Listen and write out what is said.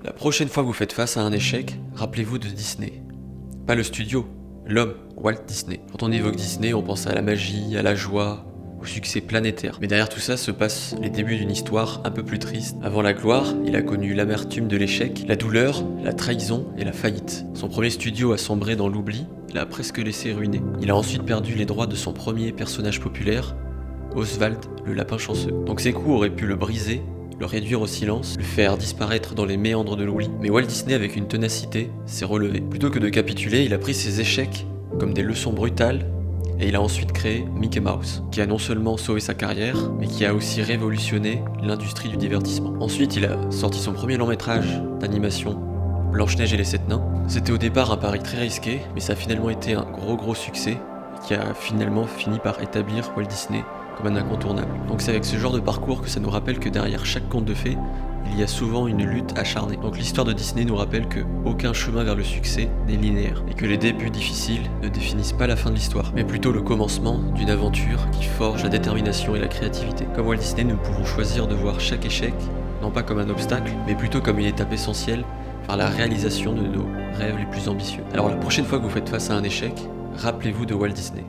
La prochaine fois que vous faites face à un échec, rappelez-vous de Disney. Pas le studio, l'homme, Walt Disney. Quand on évoque Disney, on pense à la magie, à la joie, au succès planétaire. Mais derrière tout ça se passent les débuts d'une histoire un peu plus triste. Avant la gloire, il a connu l'amertume de l'échec, la douleur, la trahison et la faillite. Son premier studio a sombré dans l'oubli, l'a presque laissé ruiner. Il a ensuite perdu les droits de son premier personnage populaire, Oswald le lapin chanceux. Donc ses coups auraient pu le briser, le réduire au silence, le faire disparaître dans les méandres de l'oubli. Mais Walt Disney, avec une ténacité, s'est relevé. Plutôt que de capituler, il a pris ses échecs comme des leçons brutales et il a ensuite créé Mickey Mouse, qui a non seulement sauvé sa carrière, mais qui a aussi révolutionné l'industrie du divertissement. Ensuite, il a sorti son premier long-métrage d'animation, Blanche-Neige et les 7 nains. C'était au départ un pari très risqué, mais ça a finalement été un gros succès, qui a finalement fini par établir Walt Disney comme un incontournable. Donc c'est avec ce genre de parcours que ça nous rappelle que derrière chaque conte de fées, il y a souvent une lutte acharnée. Donc l'histoire de Disney nous rappelle que aucun chemin vers le succès n'est linéaire, et que les débuts difficiles ne définissent pas la fin de l'histoire, mais plutôt le commencement d'une aventure qui forge la détermination et la créativité. Comme Walt Disney, nous pouvons choisir de voir chaque échec, non pas comme un obstacle, mais plutôt comme une étape essentielle vers la réalisation de nos rêves les plus ambitieux. Alors la prochaine fois que vous faites face à un échec, rappelez-vous de Walt Disney.